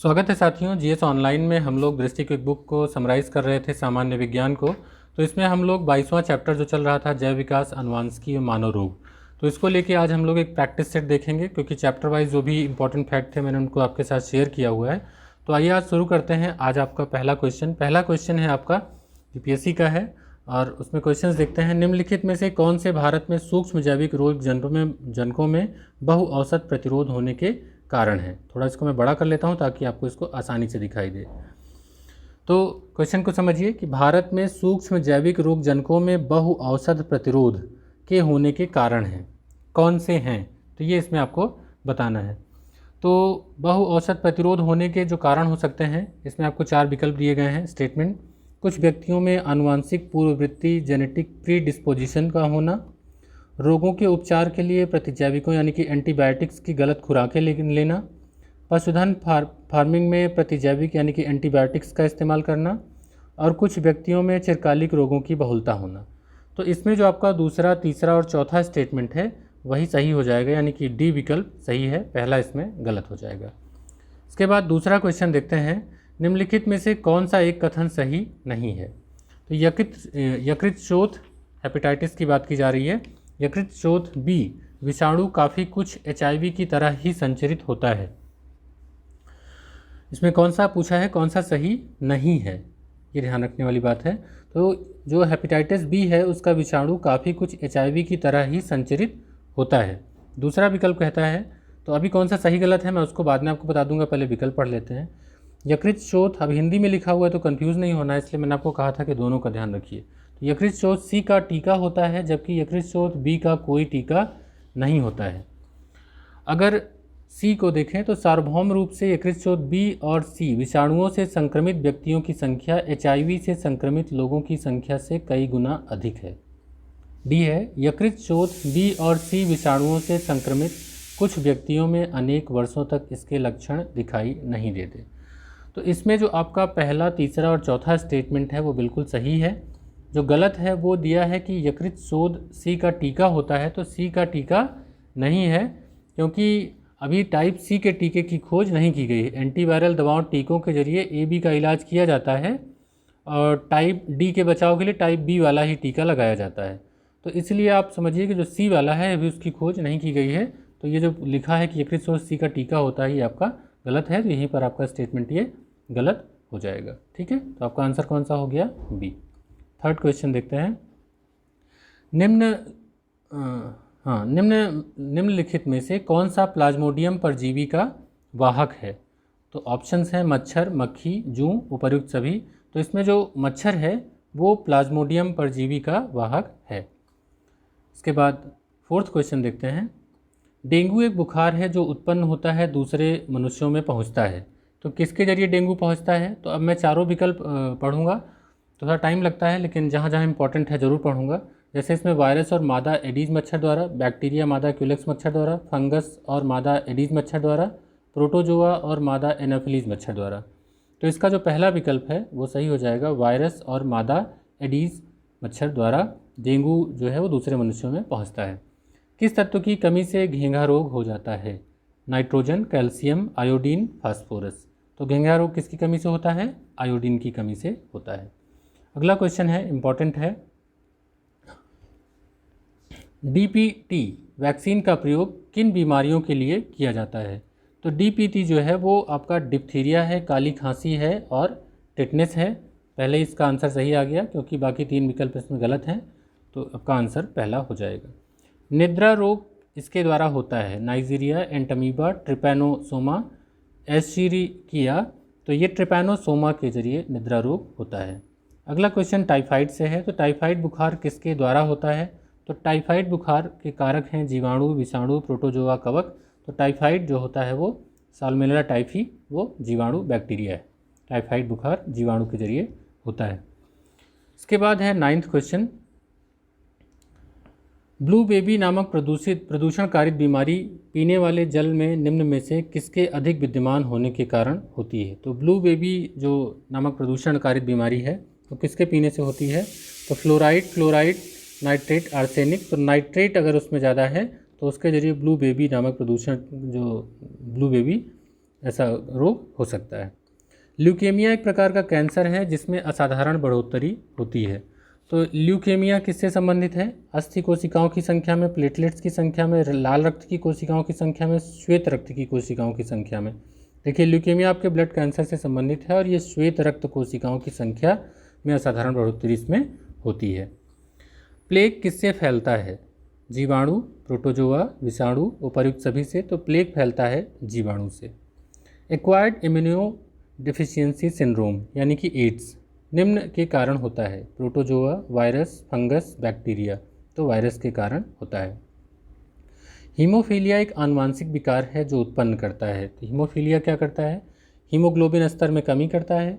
स्वागत है साथियों। जीएस ऑनलाइन में हम लोग दृष्टि क्विक बुक को समराइज़ कर रहे थे सामान्य विज्ञान को। तो इसमें हम लोग 22वां चैप्टर जो चल रहा था जैव विकास, अनुवांशिकी और मानव रोग, तो इसको लेके आज हम लोग एक प्रैक्टिस सेट देखेंगे, क्योंकि चैप्टर वाइज जो भी इंपॉर्टेंट फैक्ट थे मैंने उनको आपके साथ शेयर किया हुआ है। तो आइए आज शुरू करते हैं। आज आपका पहला क्वेश्चन है आपका यूपीएससी का है, और उसमें क्वेश्चंस देखते हैं। निम्नलिखित में से कौन से भारत में सूक्ष्म जैविक रोग जनकों में बहु औसत प्रतिरोध होने के कारण है। थोड़ा इसको मैं बड़ा कर लेता हूं ताकि आपको इसको आसानी से दिखाई दे। तो क्वेश्चन को समझिए कि भारत में सूक्ष्म जैविक रोग जनकों में बहु औषध प्रतिरोध के होने के कारण हैं, कौन से हैं, तो ये इसमें आपको बताना है। तो बहु औषध प्रतिरोध होने के जो कारण हो सकते हैं, इसमें आपको 4 विकल्प दिए गए हैं। स्टेटमेंट: कुछ व्यक्तियों में आनुवांशिक पूर्ववृत्ति जेनेटिक प्री डिस्पोजिशन का होना, रोगों के उपचार के लिए प्रतिजैविकों यानी कि एंटीबायोटिक्स की गलत खुराकें लेना, पशुधन फार्मिंग में प्रतिजैविक यानी कि एंटीबायोटिक्स का इस्तेमाल करना, और कुछ व्यक्तियों में चिरकालिक रोगों की बहुलता होना। तो इसमें जो आपका दूसरा, तीसरा और चौथा स्टेटमेंट है वही सही हो जाएगा, यानी कि डी विकल्प सही है, पहला इसमें गलत हो जाएगा। इसके बाद दूसरा क्वेश्चन देखते हैं। निम्नलिखित में से कौन सा एक कथन सही नहीं है। तो यकृत शोथ हेपेटाइटिस की बात की जा रही है। यकृत शोथ बी विषाणु काफ़ी कुछ HIV की तरह ही संचरित होता है। इसमें कौन सा पूछा है, कौन सा सही नहीं है, ये ध्यान रखने वाली बात है। तो जो हेपेटाइटिस बी है उसका विषाणु काफ़ी कुछ HIV की तरह ही संचरित होता है, दूसरा विकल्प कहता है। तो अभी कौन सा सही गलत है मैं उसको बाद में आपको बता दूंगा, पहले विकल्प पढ़ लेते हैं। यकृत शोथ, अब हिंदी में लिखा हुआ है तो कंफ्यूज नहीं होना है, इसलिए मैंने आपको कहा था कि दोनों का ध्यान रखिए। तो यकृत शोथ सी का टीका होता है, जबकि यकृत शोथ बी का कोई टीका नहीं होता है। अगर सी को देखें तो सार्वभौम रूप से यकृत शोथ बी और सी विषाणुओं से संक्रमित व्यक्तियों की संख्या HIV से संक्रमित लोगों की संख्या से कई गुना अधिक है। डी है, यकृत शोथ बी और सी विषाणुओं से संक्रमित कुछ व्यक्तियों में अनेक वर्षों तक इसके लक्षण दिखाई नहीं देते। तो इसमें जो आपका पहला, तीसरा और चौथा स्टेटमेंट है वो बिल्कुल सही है। जो गलत है वो दिया है कि यकृत शोथ सी का टीका होता है, तो सी का टीका नहीं है, क्योंकि अभी टाइप सी के टीके की खोज नहीं की गई है। एंटीवायरल दवाओं टीकों के जरिए AB का इलाज किया जाता है, और टाइप डी के बचाव के लिए टाइप बी वाला ही टीका लगाया जाता है। तो इसलिए आप समझिए कि जो सी वाला है अभी उसकी खोज नहीं की गई है। तो ये जो लिखा है कि यकृत शोथ सी का टीका होता है, ये आपका गलत है। तो यहीं पर आपका स्टेटमेंट ये गलत हो जाएगा। ठीक है, तो आपका आंसर कौन सा हो गया, बी। थर्ड क्वेश्चन देखते हैं। निम्नलिखित में से कौन सा प्लाज्मोडियम परजीवी का वाहक है। तो ऑप्शंस हैं मच्छर, मक्खी, जूं, उपर्युक्त सभी। तो इसमें जो मच्छर है वो प्लाज्मोडियम परजीवी का वाहक है। इसके बाद फोर्थ क्वेश्चन देखते हैं। डेंगू एक बुखार है जो उत्पन्न होता है दूसरे मनुष्यों में पहुंचता है। तो किसके जरिए डेंगू पहुंचता है। तो अब मैं चारों विकल्प पढ़ूंगा, थोड़ा टाइम लगता है, लेकिन जहाँ जहाँ इंपॉर्टेंट है ज़रूर पढ़ूंगा। जैसे इसमें वायरस और मादा एडीज मच्छर द्वारा, बैक्टीरिया मादा क्यूलेक्स मच्छर द्वारा, फंगस और मादा एडीज मच्छर द्वारा, प्रोटोजोआ और मादा एनाफिलीज मच्छर द्वारा। तो इसका जो पहला विकल्प है वो सही हो जाएगा, वायरस और मादा एडीज मच्छर द्वारा डेंगू जो है वो दूसरे मनुष्यों में पहुँचता है। किस तत्व की कमी से घेंघा रोग हो जाता है। Nitrogen, calcium, iodine, phosphorus. तो घेंघा रोग किसकी कमी से होता है, आयोडीन की कमी से होता है। अगला क्वेश्चन है, इंपॉर्टेंट है। DPT वैक्सीन का प्रयोग किन बीमारियों के लिए किया जाता है। तो DPT जो है वो आपका डिप्थीरिया है, काली खांसी है और टिटनेस है। पहले इसका आंसर सही आ गया, क्योंकि बाकी 3 विकल्प इसमें गलत हैं। तो आपका आंसर पहला हो जाएगा। निद्रा रोग इसके द्वारा होता है, नाइजीरिया, एंटमीबा, ट्रिपैनोसोमा, एस्चेरिकिया। तो ये ट्रिपैनोसोमा के जरिए निद्रा रोग होता है। अगला क्वेश्चन टाइफाइड से है। तो टाइफाइड बुखार किसके द्वारा होता है। तो टाइफाइड बुखार के कारक हैं जीवाणु, विषाणु, प्रोटोजोआ, कवक। तो टाइफाइड जो होता है वो साल्मोनेला टाइफी, वो जीवाणु बैक्टीरिया है। टाइफाइड बुखार जीवाणु के जरिए होता है। इसके बाद है 9th क्वेश्चन। ब्लू बेबी नामक प्रदूषण कारित बीमारी पीने वाले जल में निम्न में से किसके अधिक विद्यमान होने के कारण होती है। तो ब्लू बेबी जो नामक प्रदूषण कारित बीमारी है तो किसके पीने से होती है। तो फ्लोराइड, क्लोराइड, नाइट्रेट, आर्सेनिक। तो नाइट्रेट अगर उसमें ज़्यादा है तो उसके जरिए ब्लू बेबी नामक प्रदूषण जो ब्लू बेबी ऐसा रोग हो सकता है। ल्यूकेमिया एक प्रकार का कैंसर है जिसमें असाधारण बढ़ोतरी होती है। तो ल्यूकेमिया किससे संबंधित है? अस्थि कोशिकाओं की संख्या में, प्लेटलेट्स की संख्या में, लाल रक्त की कोशिकाओं की संख्या में, श्वेत रक्त की कोशिकाओं की संख्या में। देखिए, ल्यूकेमिया आपके ब्लड कैंसर से संबंधित है और ये श्वेत रक्त कोशिकाओं की संख्या में असाधारण बढ़ोतरी इसमें होती है। प्लेग किससे फैलता है? जीवाणु, प्रोटोजोआ, विषाणु, उपर्युक्त सभी से। तो प्लेग फैलता है जीवाणु से। एक्वायर्ड इम्यूनो डिफिशियंसी सिंड्रोम यानी कि एड्स निम्न के कारण होता है। Protozoa, virus, fungus, bacteria. तो वायरस के कारण होता है। हीमोफीलिया एक आनुवांशिक विकार है जो उत्पन्न करता है। तो हीमोफीलिया क्या करता है? हीमोग्लोबिन स्तर में कमी करता है।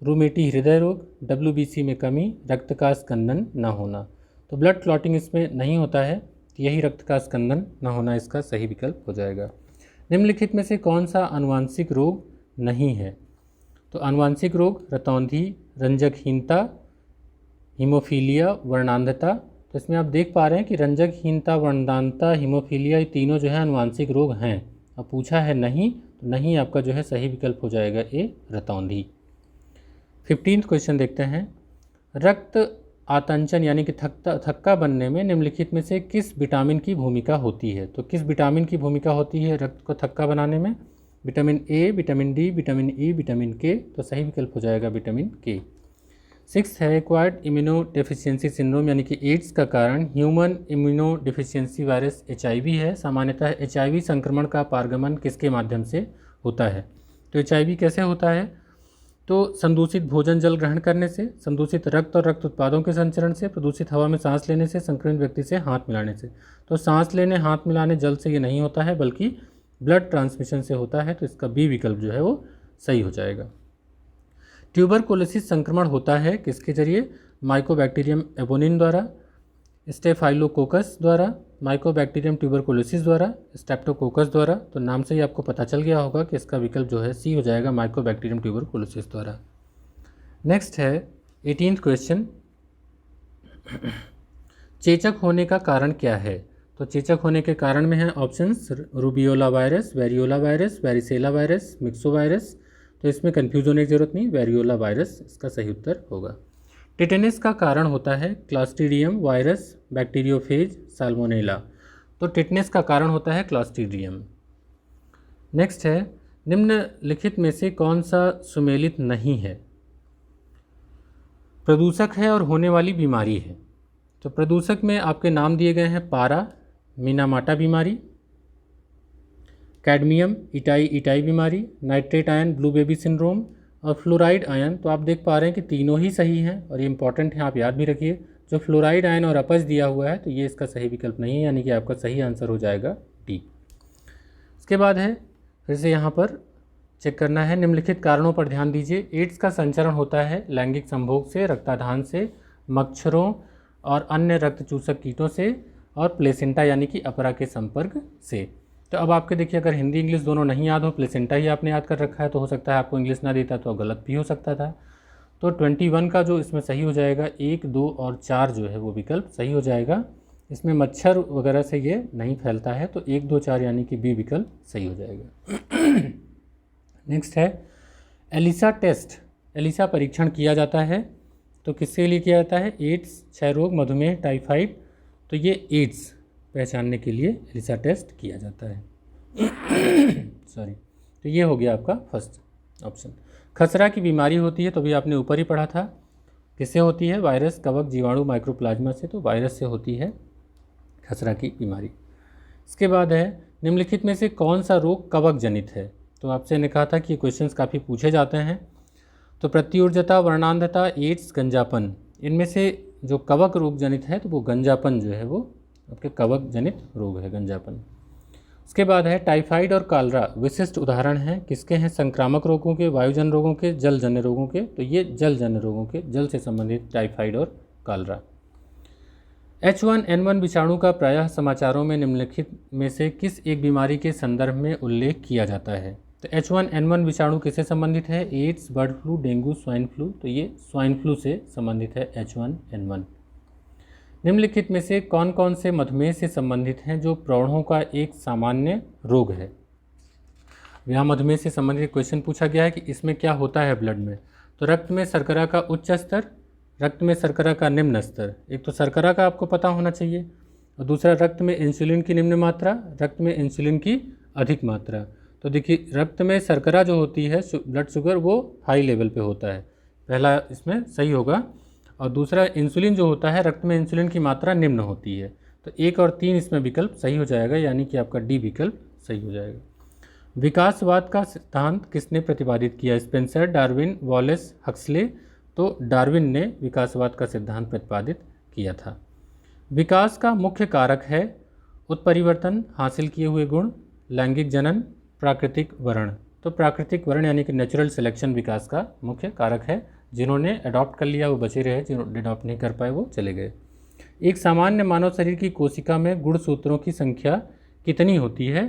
रूमेटी हृदय रोग, WBC में कमी, रक्त का स्कंदन न होना। तो ब्लड क्लॉटिंग इसमें नहीं होता है, यही रक्त का स्कंदन न होना इसका सही विकल्प हो जाएगा। निम्नलिखित में से कौन सा आनुवांशिक रोग नहीं है? तो आनुवांशिक रोग रतौंधी, रंजकहीनता, हीमोफीलिया, वर्णांधता। तो इसमें आप देख पा रहे हैं कि रंजकहीनता, वर्णांधता, हीमोफीलिया ये तीनों जो है आनुवांशिक रोग हैं। अब पूछा है नहीं, तो नहीं आपका जो है सही विकल्प हो जाएगा ए रतौंधी। 15वां क्वेश्चन देखते हैं। रक्त आतंचन यानी कि थक्का बनने में निम्नलिखित में से किस विटामिन की भूमिका होती है? तो किस विटामिन की भूमिका होती है रक्त को थक्का बनाने में? Vitamin A, vitamin D, vitamin E, vitamin के। तो सही विकल्प हो जाएगा विटामिन के। 6 है एक्वायर्ड इम्यूनो डेफिशिएंसी सिंड्रोम यानी कि एड्स का कारण human immuno deficiency virus HIV है। सामान्यतः HIV संक्रमण का पारगमन किसके माध्यम से होता है? तो HIV कैसे होता है? तो संदूषित भोजन जल ग्रहण करने से, संदूषित रक्त और रक्त उत्पादों के संचरण से, प्रदूषित हवा में सांस लेने से, संक्रमित व्यक्ति से हाथ मिलाने से। तो सांस लेने, हाथ मिलाने, जल से ये नहीं होता है बल्कि ब्लड ट्रांसमिशन से होता है। तो इसका बी विकल्प जो है वो सही हो जाएगा। ट्यूबरकुलोसिस संक्रमण होता है किसके जरिए? माइकोबैक्टीरियम एबोनिन द्वारा, स्टेफाइलोकोकस द्वारा, माइकोबैक्टीरियम ट्यूबरकुलोसिस द्वारा, स्ट्रेप्टोकोकस द्वारा। तो नाम से ही आपको पता चल गया होगा कि इसका विकल्प जो है सी हो जाएगा, माइकोबैक्टीरियम ट्यूबरकुलोसिस द्वारा। नेक्स्ट है 18वां क्वेश्चन। चेचक होने का कारण क्या है? तो चेचक होने के कारण में है options rubeola virus, variola virus, varicella virus, myxo virus. तो इसमें कन्फ्यूज होने की जरूरत नहीं, वेरियोला वायरस इसका सही उत्तर होगा। टिटेनस का कारण होता है क्लॉस्ट्रीडियम वायरस, बैक्टीरियोफेज, साल्मोनेला। तो टिटेनस का कारण होता है क्लॉस्ट्रीडियम। नेक्स्ट है निम्नलिखित में से कौन सा सुमेलित नहीं है? प्रदूषक है और होने वाली बीमारी है। तो प्रदूषक में आपके नाम दिए गए हैं पारा, मिनामाटा बीमारी, कैडमियम इटाई बीमारी, nitrate ion blue baby syndrome और फ्लोराइड आयन। तो आप देख पा रहे हैं कि तीनों ही सही हैं और ये इंपॉर्टेंट है, आप याद भी रखिए। जो फ्लोराइड आयन और अपच दिया हुआ है तो ये इसका सही विकल्प नहीं है, यानी कि आपका सही आंसर हो जाएगा डी। इसके बाद है फिर से यहाँ पर चेक करना है, निम्नलिखित कारणों पर ध्यान दीजिए। एड्स का संचरण होता है लैंगिक संभोग से, रक्ताधान से, मच्छरों और अन्य रक्त चूसक कीटों से और प्लेसेंटा यानी कि अपरा के संपर्क से। तो अब आपके देखिए अगर हिंदी इंग्लिश दोनों नहीं याद हो, प्लेसेंटा ही आपने याद कर रखा है, तो हो सकता है आपको इंग्लिश ना देता तो गलत भी हो सकता था। तो 21 का जो इसमें सही हो जाएगा 1, 2 और 4 जो है वो विकल्प सही हो जाएगा। इसमें मच्छर वगैरह से ये नहीं फैलता है, तो 1, 2, 4 यानी कि बी विकल्प सही हो जाएगा। नेक्स्ट है एलिसा टेस्ट। एलिसा परीक्षण किया जाता है तो किसके लिए किया जाता है? एड्स, क्षय रोग, मधुमेह, टाइफाइड। तो ये एड्स पहचानने के लिए एलिसा टेस्ट किया जाता है। सॉरी, तो ये हो गया आपका फर्स्ट ऑप्शन। खसरा की बीमारी होती है तो भी आपने ऊपर ही पढ़ा था, किससे होती है? वायरस, कवक, जीवाणु, माइक्रोप्लाज्मा से। तो वायरस से होती है खसरा की बीमारी। इसके बाद है निम्नलिखित में से कौन सा रोग कवक जनित है? तो आपसे ने कहा था कि क्वेश्चंस काफ़ी पूछे जाते हैं। तो प्रत्युर्जता, वर्णांधता, एड्स, गंजापन, इनमें से जो कवक रोग जनित है तो वो गंजापन जो है वो आपके कवक जनित रोग है, गंजापन। उसके बाद है टाइफाइड और कालरा विशिष्ट उदाहरण हैं, किसके हैं? संक्रामक रोगों के, वायुजन्य रोगों के, जलजन्य रोगों के। तो ये जलजन्य रोगों के, जल से संबंधित टाइफाइड और कालरा। H1N1 विषाणु का प्रायः समाचारों में निम्नलिखित में से किस एक बीमारी के संदर्भ में उल्लेख किया जाता है? तो H1N1 विषाणु किससे संबंधित है? AIDS, bird flu, dengue, swine flu. तो ये स्वाइन फ्लू से संबंधित है H1N1। निम्नलिखित में से कौन कौन से मधुमेह से संबंधित हैं जो प्रौढ़ों का एक सामान्य रोग है? यहाँ मधुमेह से संबंधित क्वेश्चन पूछा गया है कि इसमें क्या होता है ब्लड में। तो रक्त में शर्करा का उच्च स्तर, रक्त में शर्करा का निम्न स्तर। एक तो शर्करा का आपको पता होना चाहिए और दूसरा रक्त में इंसुलिन की निम्न मात्रा, रक्त में इंसुलिन की अधिक मात्रा। तो देखिए रक्त में शर्करा जो होती है ब्लड शुगर वो हाई लेवल पे होता है, पहला इसमें सही होगा। और दूसरा इंसुलिन जो होता है, रक्त में इंसुलिन की मात्रा निम्न होती है। तो 1 और 3 इसमें विकल्प सही हो जाएगा, यानी कि आपका डी विकल्प सही हो जाएगा। विकासवाद का सिद्धांत किसने प्रतिपादित किया? Spencer, Darwin, Wallace, Huxley. तो डार्विन ने विकासवाद का सिद्धांत प्रतिपादित किया था। विकास का मुख्य कारक है उत्परिवर्तन, हासिल किए हुए गुण, लैंगिक जनन, प्राकृतिक वर्ण। तो प्राकृतिक वर्ण यानी कि नेचुरल सिलेक्शन विकास का मुख्य कारक है। जिन्होंने अडॉप्ट कर लिया वो बचे रहे, जिन्होंने अडॉप्ट नहीं कर पाए वो चले गए। एक सामान्य मानव शरीर की कोशिका में गुणसूत्रों की संख्या कितनी होती है?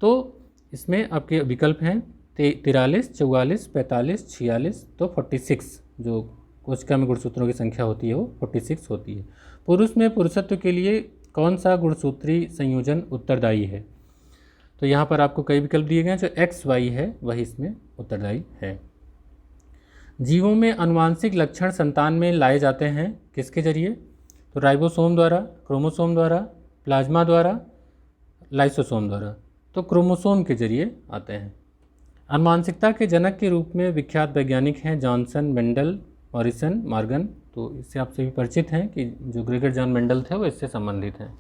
तो इसमें आपके विकल्प हैं 43, 44, 45, 46। तो 46 जो कोशिका में गुणसूत्रों की संख्या होती है वो 46 होती है। पुरुष में पुरुषत्व के लिए कौन सा गुणसूत्री संयोजन उत्तरदायी है? तो यहाँ पर आपको कई विकल्प दिए गए हैं, जो XY है वही इसमें उत्तरदायी है। जीवों में आनुवांशिक लक्षण संतान में लाए जाते हैं किसके जरिए? तो राइबोसोम द्वारा, क्रोमोसोम द्वारा, प्लाज्मा द्वारा, लाइसोसोम द्वारा। तो क्रोमोसोम के जरिए आते हैं। आनुवांशिकता के जनक के रूप में विख्यात वैज्ञानिक हैं जॉनसन, मेंडल, मॉरिसन, मॉर्गन। तो इससे आप सभी परिचित हैं कि जो ग्रेगर जॉन मेंडल थे वो इससे संबंधित हैं।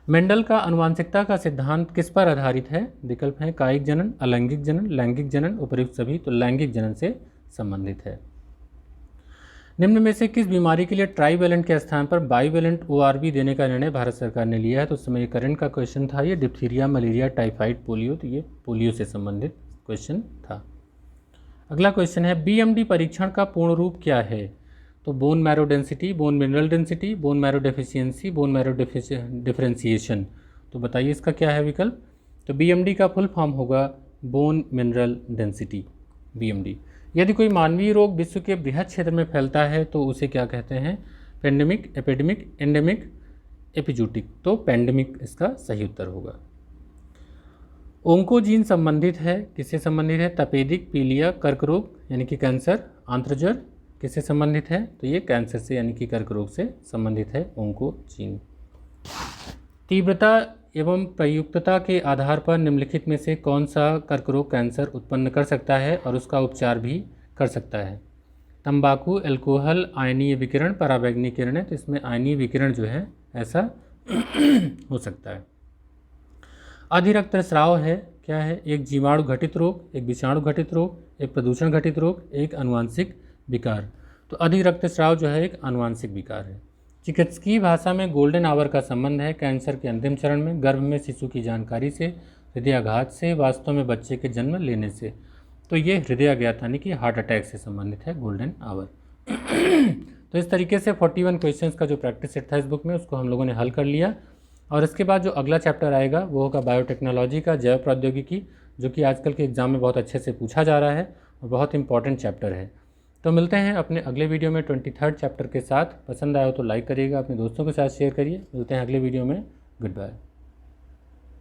मेंडल का आनुवांशिकता का सिद्धांत किस पर आधारित है? विकल्प हैं कायिक जनन, अलैंगिक जनन, लैंगिक जनन, उपयुक्त सभी। तो लैंगिक जनन से संबंधित है। निम्न में से किस बीमारी के लिए ट्राईवैलेंट के स्थान पर बाईवैलेंट ORV देने का निर्णय भारत सरकार ने लिया है? तो उस समय ये करंट का क्वेश्चन था, ये डिप्थीरिया, मलेरिया, टाइफाइड, पोलियो। तो ये पोलियो से संबंधित क्वेश्चन था। अगला क्वेश्चन है BMD परीक्षण का पूर्ण रूप क्या है? तो bone marrow density, bone mineral density, bone marrow deficiency, bone marrow differentiation. तो बताइए इसका क्या है विकल्प? तो BMD का फुल फॉर्म होगा बोन मिनरल डेंसिटी, BMD। यदि कोई मानवीय रोग विश्व के बृहद क्षेत्र में फैलता है तो उसे क्या कहते हैं? Pandemic, epidemic, endemic, epizootic. तो पेंडेमिक इसका सही उत्तर होगा। ओंकोजीन संबंधित है, किससे संबंधित है? तपेदिक, पीलिया, कर्क रोग यानी कि कैंसर, आंत्रज्वर किससे संबंधित है? तो ये कैंसर से यानी कि कर्क रोग से संबंधित है ओंकोजीन। तीव्रता एवं प्रयुक्तता के आधार पर निम्नलिखित में से कौन सा कर्क रोग कैंसर उत्पन्न कर सकता है और उसका उपचार भी कर सकता है? तंबाकू, अल्कोहल, आयनीय विकिरण, पराबैंगनी किरणें। तो इसमें आयनीय विकिरण जो है ऐसा हो सकता है। अधिरक्तस्राव है क्या है? एक जीवाणु घटित रोग, एक विषाणु घटित रोग, एक प्रदूषण घटित रोग, एक आनुवांशिक विकार। तो अधिरक्तस्राव जो है एक आनुवांशिक विकार है। चिकित्सकीय भाषा में गोल्डन आवर का संबंध है कैंसर के अंतिम चरण में, गर्भ में शिशु की जानकारी से, हृदयाघात से, वास्तव में बच्चे के जन्म लेने से। तो ये हृदयाघात यानी कि हार्ट अटैक से संबंधित है गोल्डन आवर। तो इस तरीके से 41 क्वेश्चंस का जो प्रैक्टिस सेट था इस बुक में उसको हम लोगों ने हल कर लिया। और इसके बाद जो अगला चैप्टर आएगा वो होगा बायोटेक्नोलॉजी का, जैव प्रौद्योगिकी, जो कि आजकल के एग्जाम में बहुत अच्छे से पूछा जा रहा है और बहुत इंपॉर्टेंट चैप्टर है। तो मिलते हैं अपने अगले वीडियो में 23rd चैप्टर के साथ। पसंद आया हो तो लाइक करिएगा, अपने दोस्तों के साथ शेयर करिए। मिलते हैं अगले वीडियो में। Good bye.